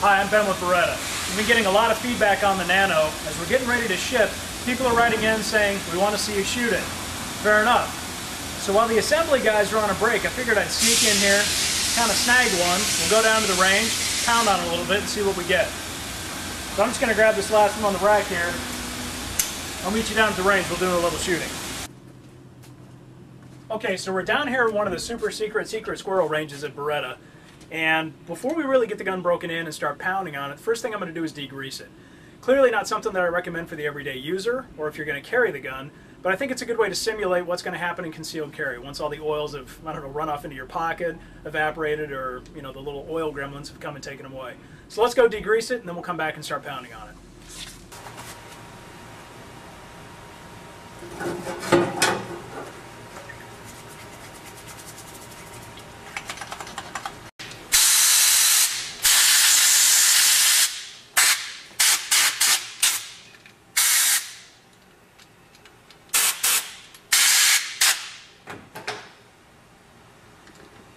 Hi, I'm Ben with Beretta. We've been getting a lot of feedback on the Nano. As we're getting ready to ship, people are writing in saying, we want to see you shoot it. Fair enough. So while the assembly guys are on a break, I figured I'd sneak in here, kind of snag one. We'll go down to the range, pound on it a little bit, and see what we get. So I'm just going to grab this last one on the rack here. I'll meet you down at the range. We'll do a little shooting. Okay, so we're down here at one of the super secret squirrel ranges at Beretta. And before we really get the gun broken in and start pounding on it, the first thing I'm going to do is degrease it. Clearly not something that I recommend for the everyday user or if you're going to carry the gun, but I think it's a good way to simulate what's going to happen in concealed carry once all the oils have, I don't know, run off into your pocket, evaporated, or, you know, the little oil gremlins have come and taken them away. So let's go degrease it and then we'll come back and start pounding on it.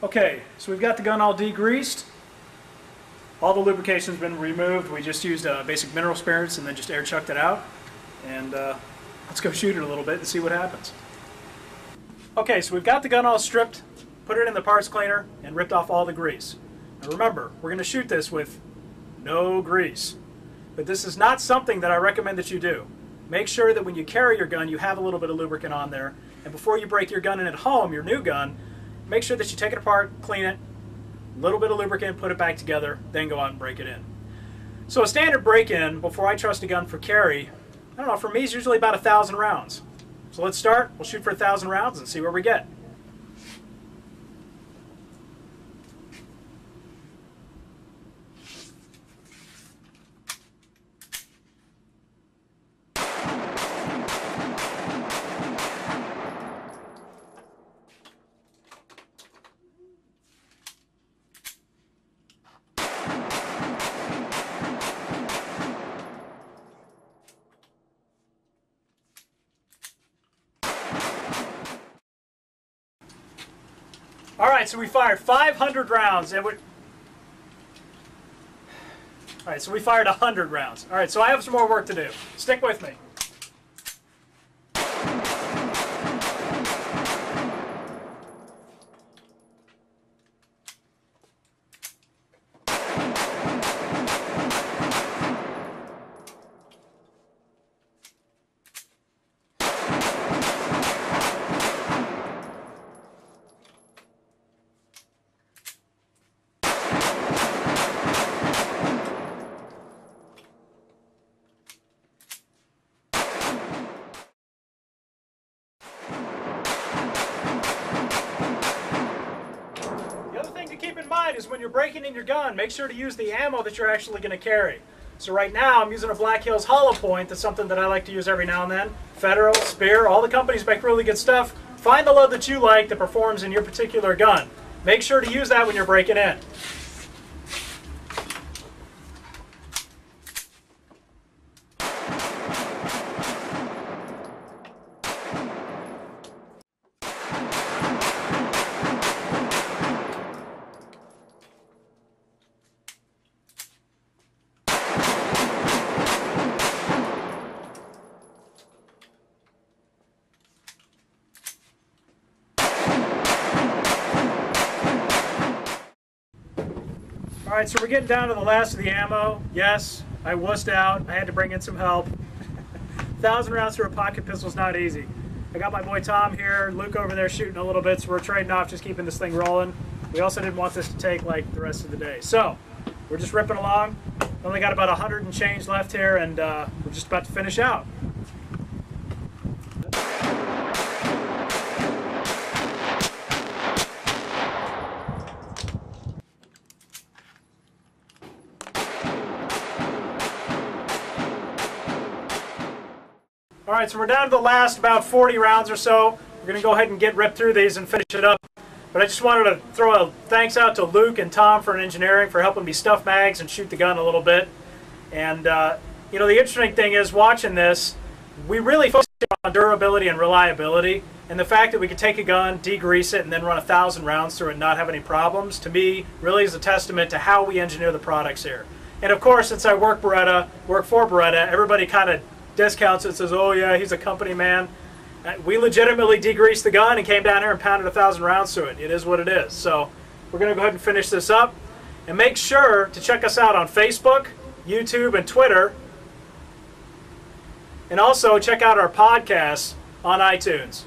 Okay, so we've got the gun all degreased. All the lubrication's been removed. We just used basic mineral spirits and then just air chucked it out. And let's go shoot it a little bit and see what happens. Okay, so we've got the gun all stripped, put it in the parts cleaner, and ripped off all the grease. Now remember, we're going to shoot this with no grease. But this is not something that I recommend that you do. Make sure that when you carry your gun, you have a little bit of lubricant on there. And before you break your gun in at home, your new gun, make sure that you take it apart, clean it, a little bit of lubricant, put it back together, then go out and break it in. So a standard break-in, before I trust a gun for carry, I don't know, for me is usually about 1,000 rounds. So let's start, we'll shoot for 1,000 rounds and see where we get. Alright, so we fired 500 rounds. Alright, so we fired 100 rounds. Alright, so I have some more work to do. Stick with me. Is when you're breaking in your gun, make sure to use the ammo that you're actually going to carry. So right now I'm using a Black Hills hollow point. That's something that I like to use every now and then. Federal, Spear, all the companies make really good stuff. Find the load that you like that performs in your particular gun. Make sure to use that when you're breaking in. Alright, so we're getting down to the last of the ammo. Yes, I wussed out. I had to bring in some help. 1,000 rounds through a pocket pistol is not easy. I got my boy Tom here, Luke over there shooting a little bit, so we're trading off, just keeping this thing rolling. We also didn't want this to take like the rest of the day. So, we're just ripping along. Only got about 100 and change left here, and we're just about to finish out. Alright, so we're down to the last about 40 rounds or so. We're going to go ahead and get ripped through these and finish it up. But I just wanted to throw a thanks out to Luke and Tom for engineering, for helping me stuff mags and shoot the gun a little bit. And, you know, the interesting thing is, watching this, we really focus on durability and reliability. And the fact that we could take a gun, degrease it, and then run 1,000 rounds through it and not have any problems, to me, really is a testament to how we engineer the products here. And of course, since I work for Beretta, everybody kind of discounts it and says, oh yeah, he's a company man. We legitimately degreased the gun and came down here and pounded 1,000 rounds to it. It is what it is. So we're going to go ahead and finish this up. And make sure to check us out on Facebook, YouTube, and Twitter. And also check out our podcasts on iTunes.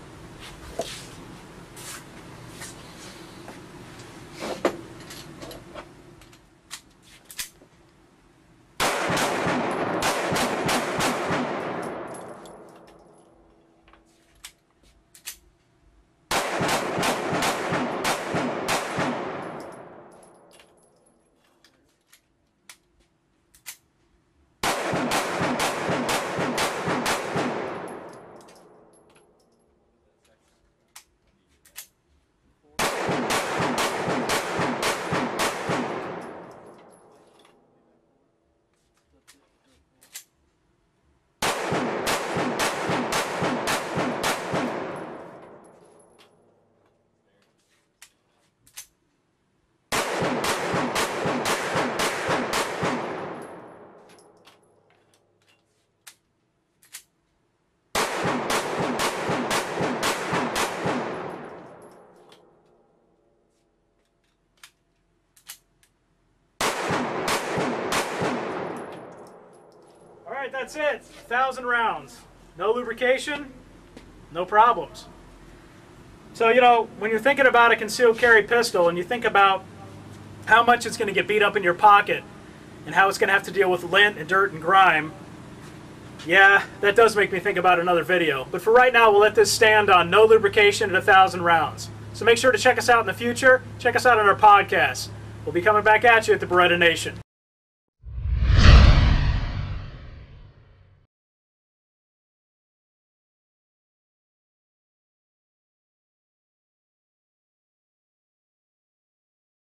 Alright, that's it. 1,000 rounds. No lubrication, no problems. So, you know, when you're thinking about a concealed carry pistol and you think about how much it's going to get beat up in your pocket and how it's going to have to deal with lint and dirt and grime, yeah, that does make me think about another video. But for right now, we'll let this stand on no lubrication at 1,000 rounds. So make sure to check us out in the future. Check us out on our podcast. We'll be coming back at you at the Beretta Nation.